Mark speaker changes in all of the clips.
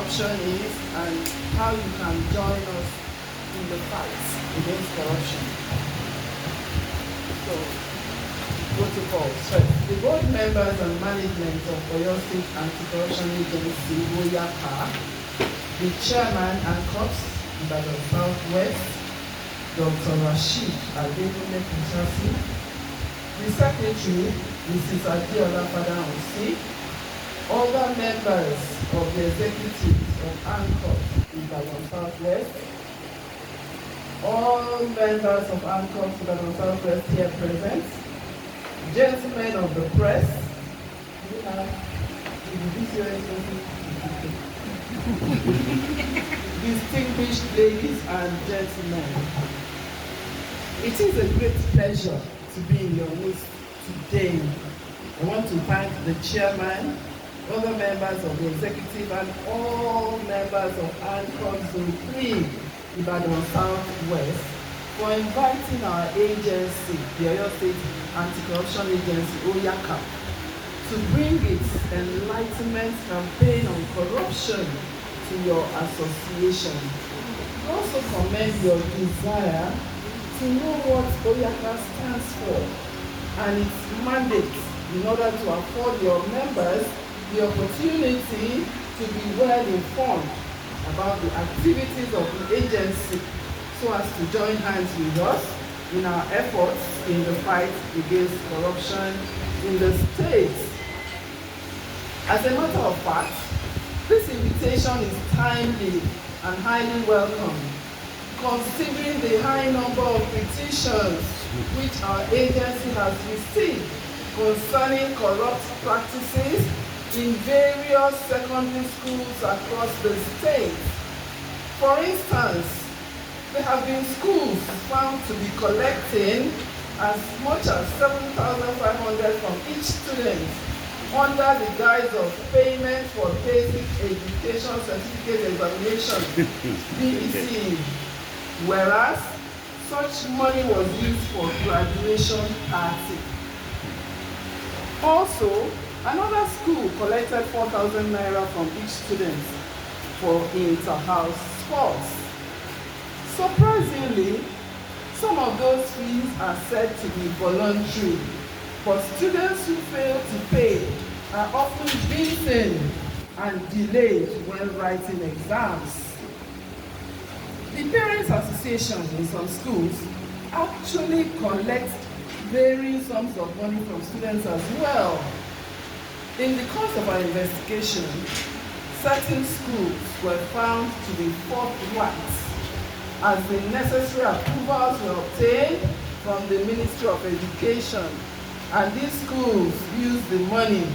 Speaker 1: corruption is and how you can join us in the fight against corruption. So, protocols. First, the board members and management of Oyo State Anti-Corruption Agency, OYACA, the chairman ANCOPSS, Ibadan Southwest, Dr. Rashid Adebule Kuchasi, the secretary, Mrs. Adiola Fadansi, other members of the executives of ANCOPSS, Ibadan Southwest, all members of ANCOPSS, Ibadan Southwest here present, gentlemen of the press, distinguished ladies and gentlemen, it is a great pleasure to be in your midst today. I want to thank the chairman, other members of the executive, and all members of ANCOPSS Zone 3, Ibadan Southwest, for inviting our agency, the Oyo State Anti-Corruption Agency, OYACA, to bring its enlightenment campaign on corruption to your association. We also commend your desire to know what OYACA stands for and its mandate in order to afford your members the opportunity to be well informed about the activities of the agency so as to join hands with us in our efforts in the fight against corruption in the state. As a matter of fact, this invitation is timely and highly welcome, considering the high number of petitions which our agency has received concerning corrupt practices in various secondary schools across the state. For instance, there have been schools found to be collecting as much as 7,500 from each student under the guise of payment for basic education certificate examination, BEC, whereas such money was used for graduation party. Also, another school collected 4,000 naira from each student for inter-house sports. Surprisingly, some of those fees are said to be voluntary, but students who fail to pay are often beaten and delayed when writing exams. The parents' associations in some schools actually collect varying sums of money from students as well. In the course of our investigation, certain schools were found to be forthright as the necessary approvals were obtained from the Ministry of Education, and these schools used the money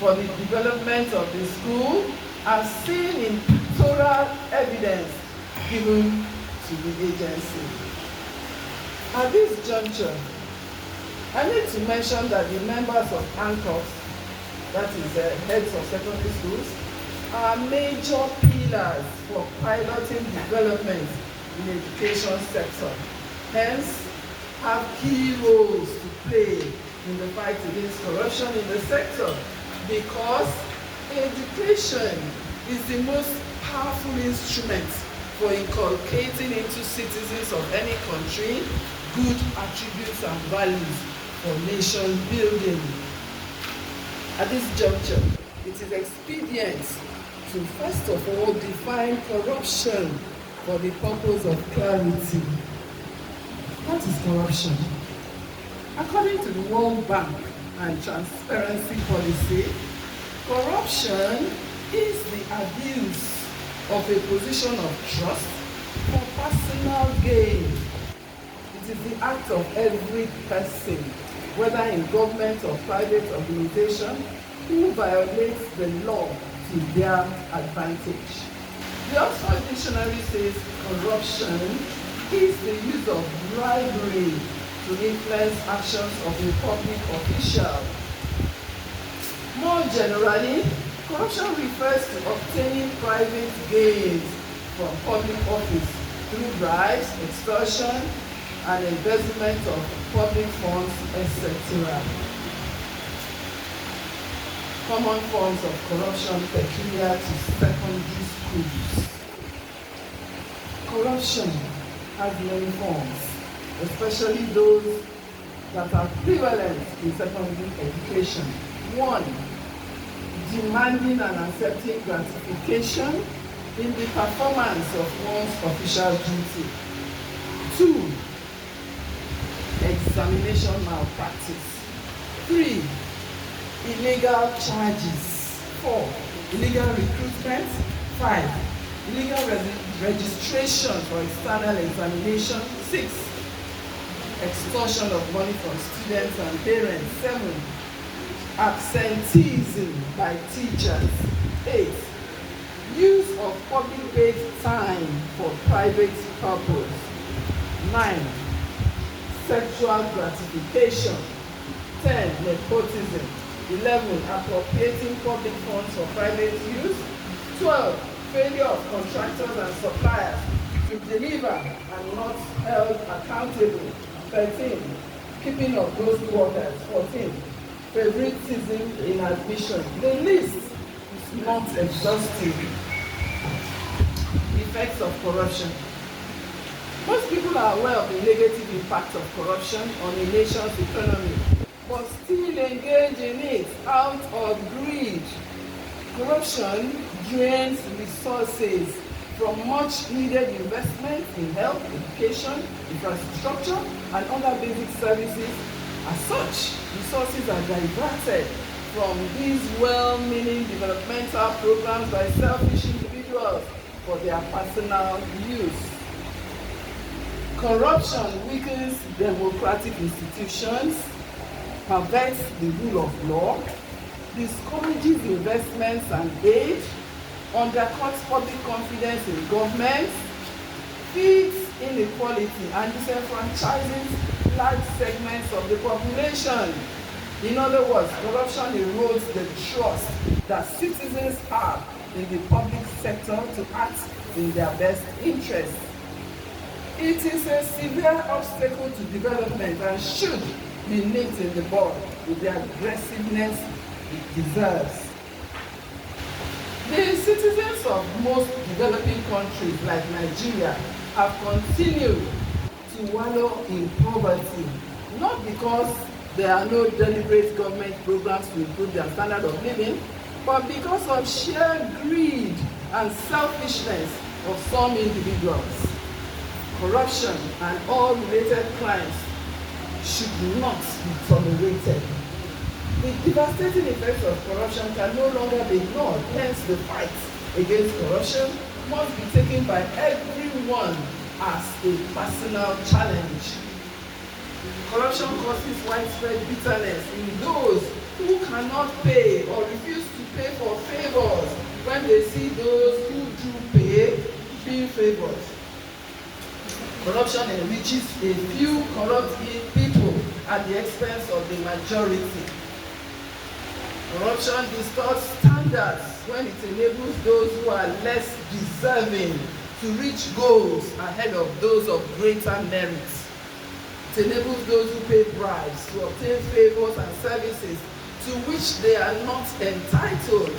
Speaker 1: for the development of the school as seen in pictorial evidence given to the agency. At this juncture, I need to mention that the members of ANCOPSS, that is heads of secondary schools, are major pillars for piloting development in the education sector. Hence, have key roles to play in the fight against corruption in the sector, because education is the most powerful instrument for inculcating into citizens of any country good attributes and values for nation building. At this juncture, it is expedient to first of all define corruption for the purpose of clarity. What is corruption? According to the World Bank and Transparency Policy, corruption is the abuse of a position of trust for personal gain. It is the act of every person, whether in government or private organization, who violates the law to their advantage. The Oxford Dictionary says corruption is the use of bribery to influence actions of a public official. More generally, corruption refers to obtaining private gains from public office through bribes, extortion, and embezzlement of public funds, etc. Common forms of corruption peculiar to secondary schools. Corruption has many forms, especially those that are prevalent in secondary education. 1. Demanding and accepting gratification in the performance of one's official duty. 2. Examination malpractice. 3. Illegal charges. 4. Illegal recruitment. 5. Illegal registration for external examination. 6. Extortion of money from students and parents. 7. Absenteeism by teachers. 8. Use of public paid time for private purpose. 9. Sexual gratification. 10. Nepotism. 11. Appropriating public funds for private use. 12. Failure of contractors and suppliers to deliver and not held accountable. 13. Keeping of those workers. 14. Favoritism in admission. The list is not exhaustive. Effects of corruption. Most people are aware of the negative impact of corruption on a nation's economy, but still engage in it out of greed. Corruption drains resources from much needed investment in health, education, infrastructure, and other basic services. As such, resources are diverted from these well-meaning developmental programs by selfish individuals for their personal use. Corruption weakens democratic institutions, perverts the rule of law, discourages investments and aid, undercuts public confidence in government, feeds inequality, and disenfranchises large segments of the population. In other words, corruption erodes the trust that citizens have in the public sector to act in their best interests. It is a severe obstacle to development and should be nipped in the bud with the aggressiveness it deserves. The citizens of most developing countries like Nigeria have continued to wallow in poverty, not because there are no deliberate government programs to improve their standard of living, but because of sheer greed and selfishness of some individuals. Corruption and all related crimes should not be tolerated. The devastating effects of corruption can no longer be ignored. Hence, the fight against corruption must be taken by everyone as a personal challenge. Corruption causes widespread bitterness in those who cannot pay or refuse to pay for favors when they see those who do pay being favored. Corruption enriches a few corrupt people at the expense of the majority. Corruption distorts standards when it enables those who are less deserving to reach goals ahead of those of greater merit. It enables those who pay bribes to obtain favors and services to which they are not entitled.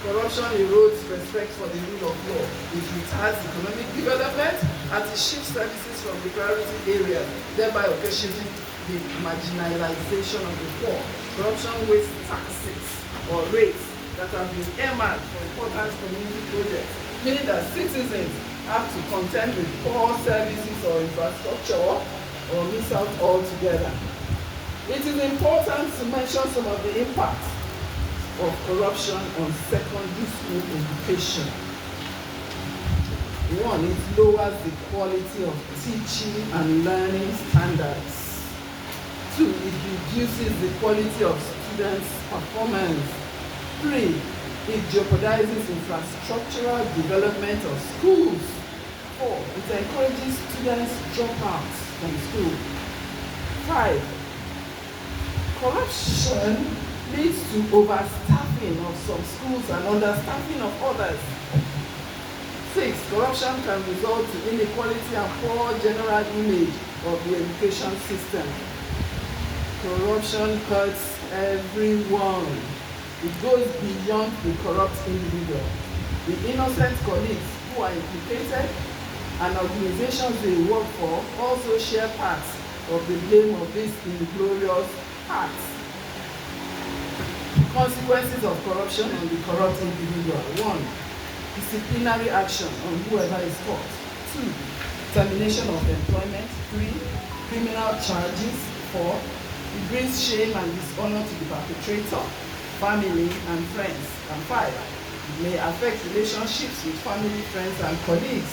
Speaker 1: Corruption erodes respect for the rule of law. It retards economic development and it shifts services from the priority areas, thereby occasioning the marginalization of the poor. Corruption wastes taxes or rates that have been earmarked for important community projects, meaning that citizens have to contend with poor services or infrastructure or miss out altogether. It is important to mention some of the impacts of corruption on secondary school education. 1, it lowers the quality of teaching and learning standards. 2, it reduces the quality of students' performance. 3, it jeopardizes infrastructural development of schools. 4, it encourages students' dropouts from school. 5, corruption leads to overstaffing of some schools and understaffing of others. 6, corruption can result in inequality and poor general image of the education system. Corruption hurts everyone. It goes beyond the corrupt individual. The innocent colleagues who are implicated and organizations they work for also share parts of the blame of this inglorious acts. Consequences of corruption on the corrupt individual. 1. Disciplinary action on whoever is caught. 2. Termination of employment. 3. Criminal charges. 4. It brings shame and dishonor to the perpetrator, family, and friends. And 5. It may affect relationships with family, friends, and colleagues.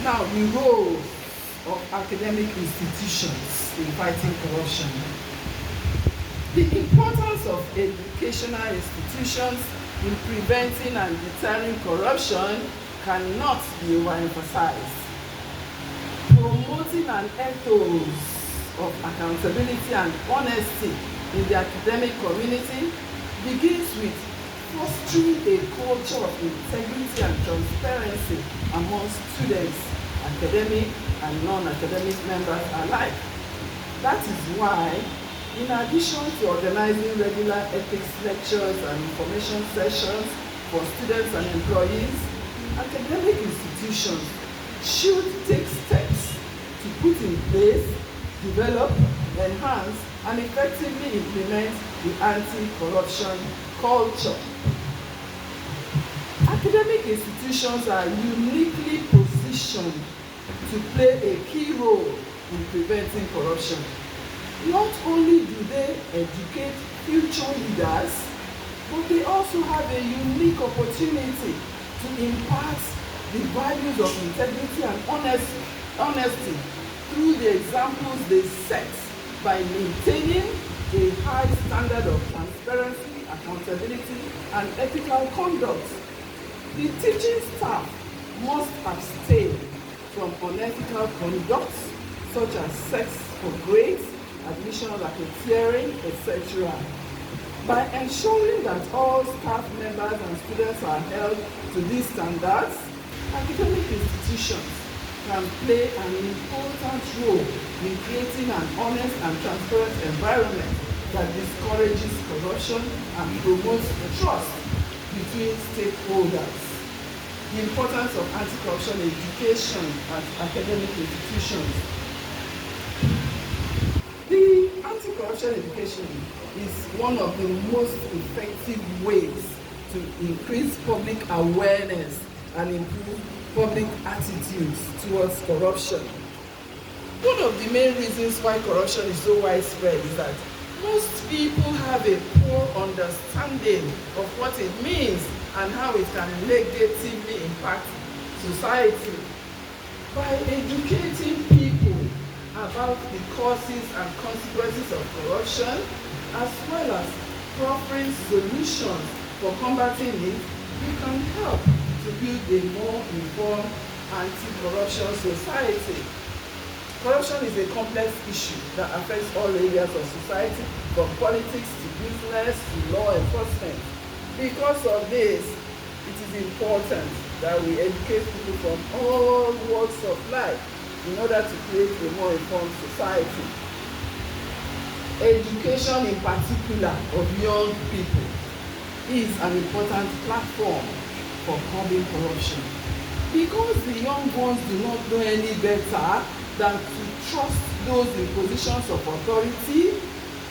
Speaker 1: Now, the role of academic institutions in fighting corruption. The importance of educational institutions in preventing and deterring corruption cannot be overemphasized. Promoting an ethos of accountability and honesty in the academic community begins with fostering a culture of integrity and transparency among students, academic and non-academic members alike. That is why, in addition to organizing regular ethics lectures and information sessions for students and employees, academic institutions should take steps to put in place, develop, enhance, and effectively implement the anti-corruption culture. Academic institutions are uniquely positioned to play a key role in preventing corruption. Not only do they educate future leaders, but they also have a unique opportunity to impart the values of integrity and honesty through the examples they set by maintaining a high standard of transparency, accountability, and ethical conduct. The teaching staff must abstain from unethical conduct such as sex for grades, admission racketeering, etc. By ensuring that all staff members and students are held to these standards, academic institutions can play an important role in creating an honest and transparent environment that discourages corruption and promotes trust between stakeholders. The importance of anti-corruption education at academic institutions. The anti-corruption education is one of the most effective ways to increase public awareness and improve public attitudes towards corruption. One of the main reasons why corruption is so widespread is that most people have a poor understanding of what it means and how it can negatively impact society. By educating people about the causes and consequences of corruption, as well as proffering solutions for combating it, we can help to build a more informed anti-corruption society. Corruption is a complex issue that affects all areas of society, from politics to business to law enforcement. Because of this, it is important that we educate people from all walks of life in order to create a more informed society. Education in particular of young people is an important platform for curbing corruption, because the young ones do not know any better than to trust those in positions of authority.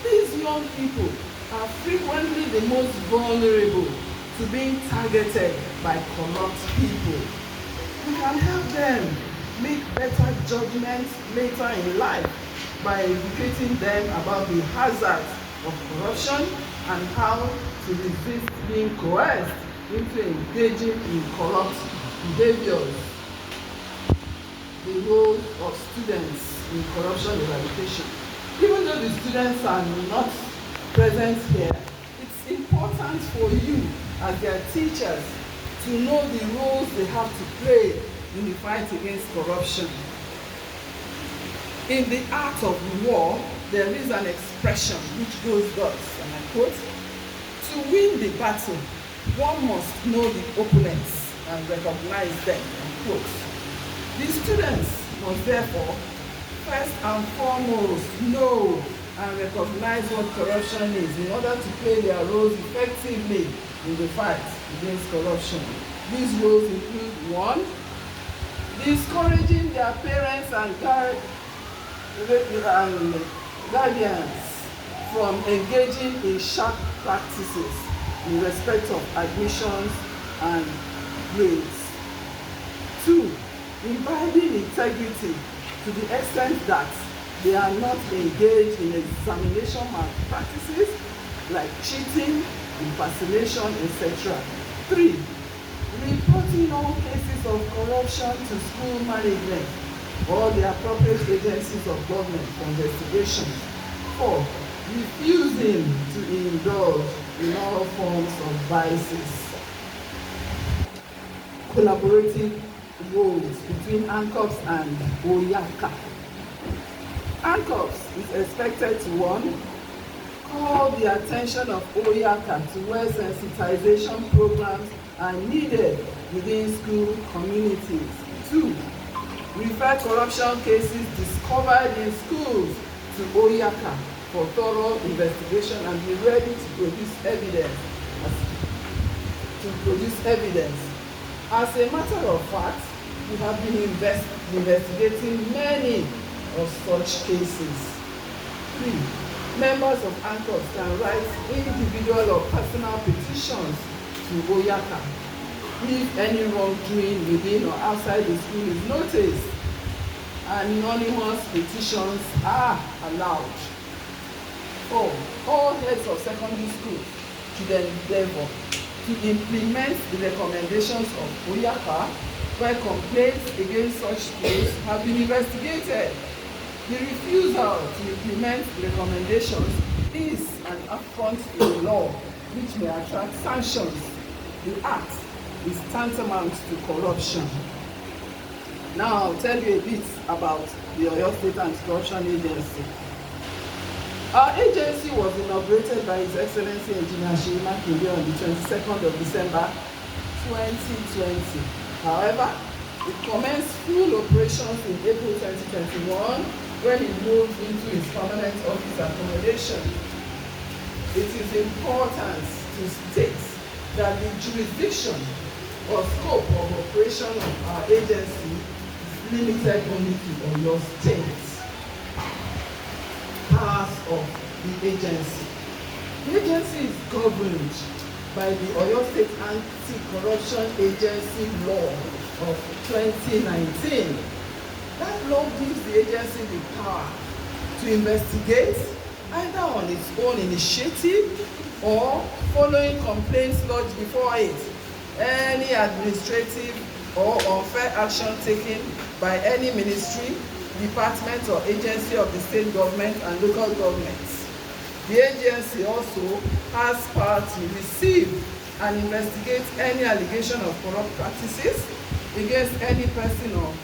Speaker 1: These young people are frequently the most vulnerable to being targeted by corrupt people. We can help them make better judgments later in life by educating them about the hazards of corruption and how to resist being coerced into engaging in corrupt behaviors. The role of students in corruption eradication. Even though the students are not present here, it's important for you as their teachers to know the roles they have to play in the fight against corruption. In the art of war, there is an expression which goes thus, and I quote, "To win the battle, one must know the opponents and recognize them," unquote. The students must therefore first and foremost know and recognize what corruption is in order to play their roles effectively in the fight against corruption. These roles include: 1. Discouraging their parents and guardians from engaging in sharp practices in respect of admissions and grades. 2. Imbibing integrity to the extent that they are not engaged in examination malpractices like cheating, impersonation, etc. 3. Reporting all cases of corruption to school management or the appropriate agencies of government for investigation. 4. Refusing to indulge in all forms of vices. Collaborative roles between ANCOPSS and OYACA. ANCOPSS is expected to: 1. Call the attention of OYACA to where sensitization programs are needed within school communities. 2. Refer corruption cases discovered in schools to OYACA for thorough investigation and be ready to produce evidence. As a matter of fact, we have been investigating many of such cases. 3. Members of ANCOPSS can write individual or personal petitions to OYACA if any wrongdoing within or outside the school is noticed. Anonymous petitions are allowed. 4. All heads of secondary schools should endeavor to implement the recommendations of OYACA where complaints against such schools have been investigated. The refusal to implement the recommendations is an affront to the law which may attract sanctions. The act is tantamount to corruption. Now I'll tell you a bit about the Oyo State Anti-Corruption Agency. Our agency was inaugurated by His Excellency Engineer Makinde on the 22nd of December 2020. However, it commenced full operations in April 2021 when it moved into its permanent office accommodation. It is important to state that the jurisdiction or scope of operation of our agency is limited only to Oyo State. Powers of the agency. The agency is governed by the Oyo State Anti-Corruption Agency Law of 2019. That law gives the agency the power to investigate either on its own initiative or following complaints lodged before it, any administrative or unfair action taken by any ministry, department or agency of the state government and local governments. The agency also has power to receive and investigate any allegation of corrupt practices against any person or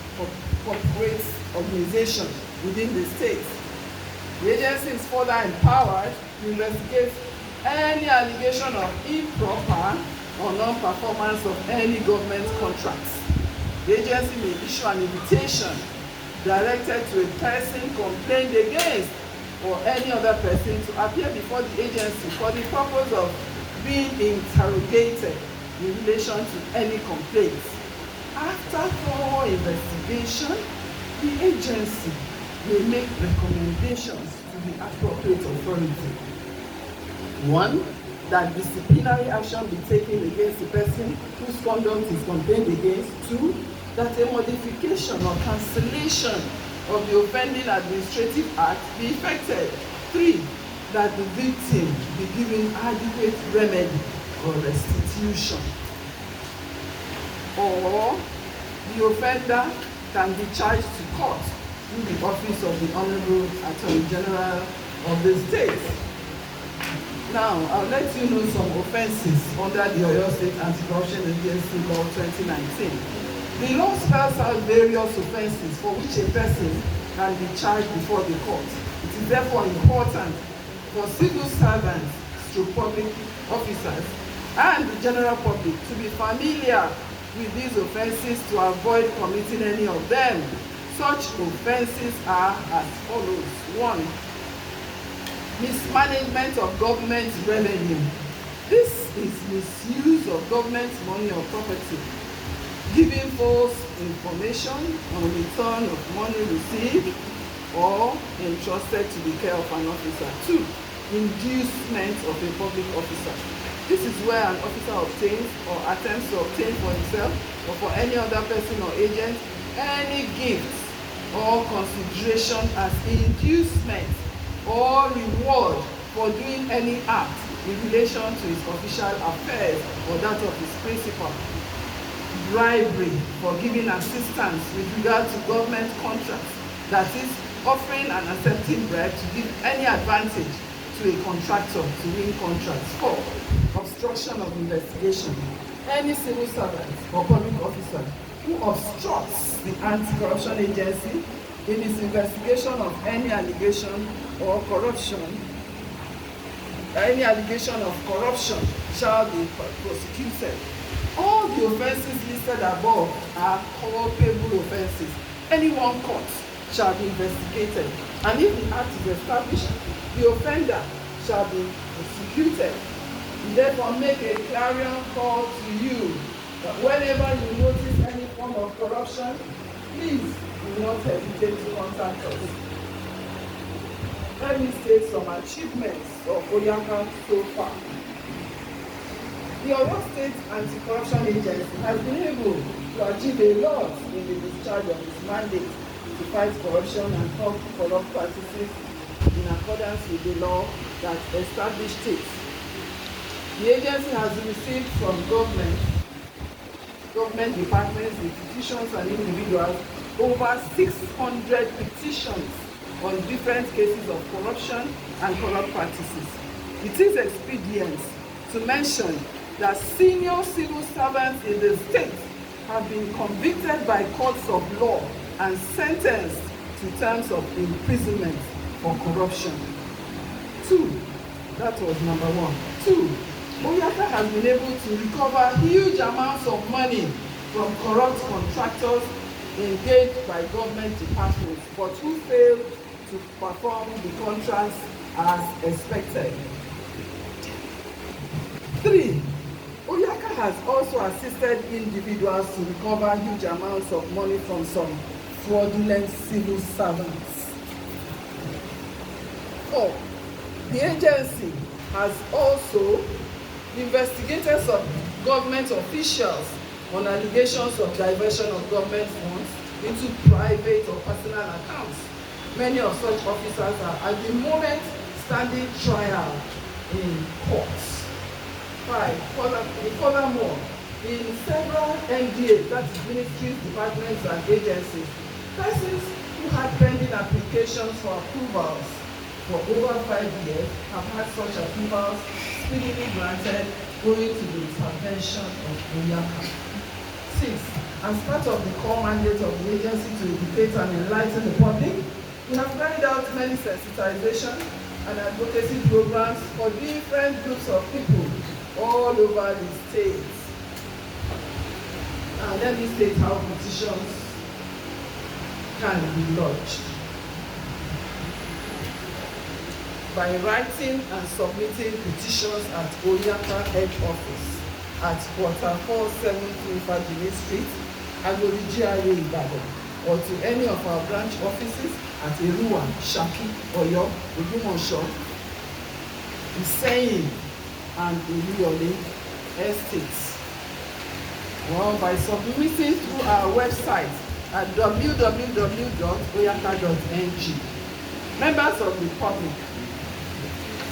Speaker 1: corporate organization within the state. The agency is further empowered to investigate any allegation of improper or non-performance of any government contracts. The agency may issue an invitation directed to a person complained against or any other person to appear before the agency for the purpose of being interrogated in relation to any complaints. After thorough investigation, the agency may make recommendations to the appropriate authority. 1. That disciplinary action be taken against the person whose conduct is complained against. 2. That a modification or cancellation of the offending administrative act be effected. 3. That the victim be given adequate remedy or restitution. Or the offender can be charged to court through the office of the Honorable Attorney General of the state. Now, I'll let you know some offenses under the Oyo State Anti-Corruption Agency Law 2019. The law spells out various offenses for which a person can be charged before the court. It is therefore important for civil servants, through public officers, and the general public to be familiar with these offenses to avoid committing any of them. Such offenses are as follows. 1. Mismanagement of government revenue. This is misuse of government money or property, giving false information on return of money received or entrusted to the care of an officer. 2. Inducement of a public officer. This is where an officer obtains or attempts to obtain for himself or for any other person or agent any gift or consideration as inducement or reward for doing any act in relation to his official affairs or that of his principal. Bribery for giving assistance with regard to government contracts, that is, offering and accepting bribe to give any advantage to a contractor to win contracts. 4. Obstruction of investigation. Any civil servant or public officer who obstructs the anti-corruption agency in its investigation of any allegation or corruption, shall be prosecuted. All the offences listed above are culpable offences. Any one court shall be investigated, and if the act is established, the offender shall be prosecuted. We therefore make a clarion call to you that whenever you notice any form of corruption, please do not hesitate to contact us. Let me state some achievements of OYACA so far. The Oyo State Anti-Corruption Agency has been able to achieve a lot in the discharge of its mandate to fight corruption and corrupt practices in accordance with the law that established it. The agency has received from government departments, institutions, and individuals over 600 petitions on different cases of corruption and corrupt practices. It is expedient to mention that senior civil servants in the state have been convicted by courts of law and sentenced to terms of imprisonment for corruption. 2. That was number 1. 2. OYACA has been able to recover huge amounts of money from corrupt contractors engaged by government departments, but who failed to perform the contracts as expected. 3. OYACA has also assisted individuals to recover huge amounts of money from some fraudulent civil servants. 4. The agency has also investigated some government officials on allegations of diversion of government funds into private or personal accounts. Many of such officers are at the moment standing trial in courts. 5. Furthermore, in several MDAs, that is ministries, departments, and agencies, persons who had pending applications for approvals for over 5 years have had such approvals speedily granted owing to the intervention of OYACA. 6. As part of the core mandate of the agency to educate and enlighten the public, we have carried out many sensitization and advocacy programs for different groups of people all over the state. Now let me state how petitions can be lodged. By writing and submitting petitions at OYACA head office at quarter 473 Fajimi Street, Agodi GRA Ibadan, or to any of our branch offices at Eruwa, Shaki, Oyo, Ogumosho, Iseyin, and Oluyole estates, or by submitting through our website at www.oyaca.ng. Members of the public,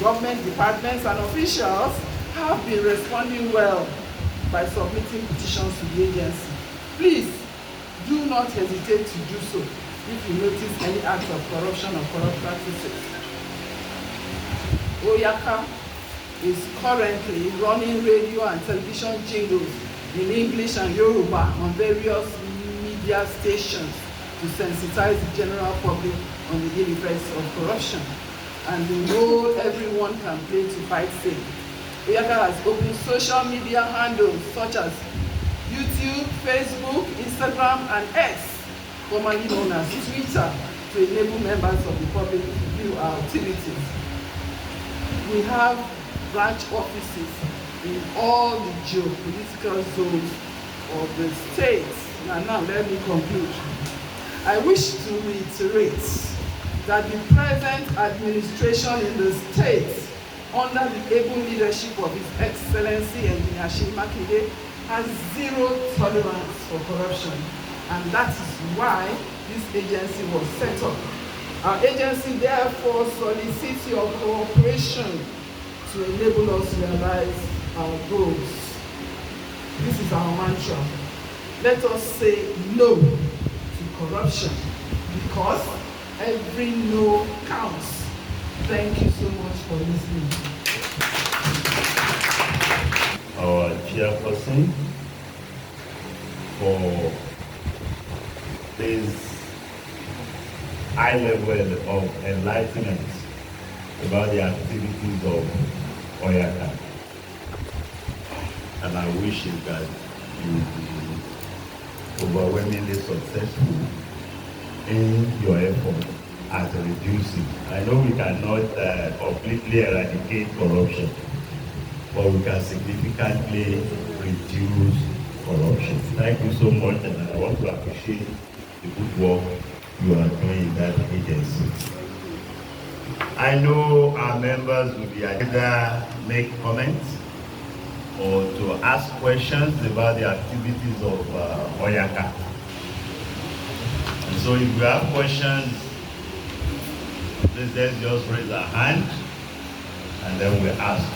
Speaker 1: government departments, and officials have been responding well by submitting petitions to the agency. Please do not hesitate to do so if you notice any acts of corruption or corrupt practices. OYACA is currently running radio and television jingles in English and Yoruba on various media stations to sensitize the general public on the ill effects of corruption and the role everyone can play to fight sin. OYACA has opened social media handles such as YouTube, Facebook, Instagram, and X, formerly known as Twitter, to enable members of the public to view our activities. We have branch offices in all the geopolitical zones of the state. Now let me conclude. I wish to reiterate that the present administration in the state, under the able leadership of His Excellency Engineer Seyi Makinde, has zero tolerance for corruption, and that is why this agency was set up. Our agency therefore solicits your cooperation to enable us to realize our goals. This is our mantra. Let us say no to corruption, because every no counts. Thank you so much for listening.
Speaker 2: Our chairperson for this high level of enlightenment about the activities of OYACA. And I wish that you will be overwhelmingly successful in your effort at reducing. I know we cannot completely eradicate corruption, but we can significantly reduce corruption. Thank you so much, and I want to appreciate the good work you are doing in that agency. I know our members will be either make comments or to ask questions about the activities of OYACA. And so if you have questions, please let's just raise a hand and then we ask.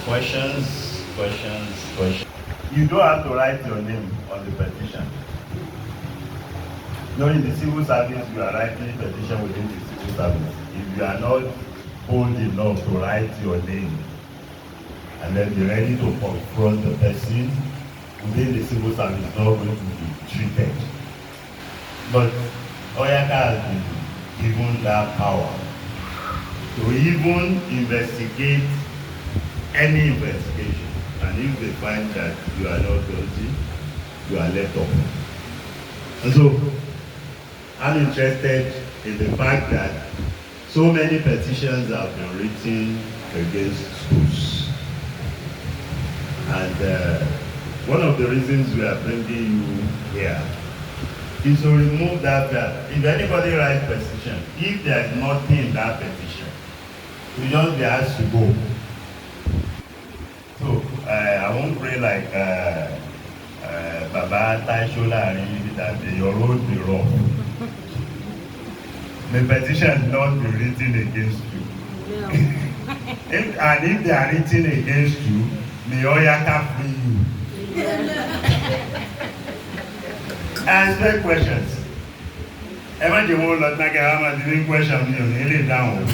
Speaker 2: Questions. You don't have to write your name on the petition. No, in the civil service, you are writing a petition within the civil service. If you are not bold enough to write your name and then be ready to confront the person within the civil service, it's not going to be treated. But OYACA has been given that power to even investigate any investigation, and if they find that you are not guilty, you are let off. And so I'm interested in the fact that so many petitions have been written against schools, and one of the reasons we are bringing you here is to remove that. If anybody writes petition, if there is nothing in that petition, you just be asked to go. So I won't pray like Baba Taishola that your road be wrong. The petition is not be written against you. No. And if they are written against you, may OYACA free you. I expect questions. Ever the whole lot like I am asking questions, you nearly down.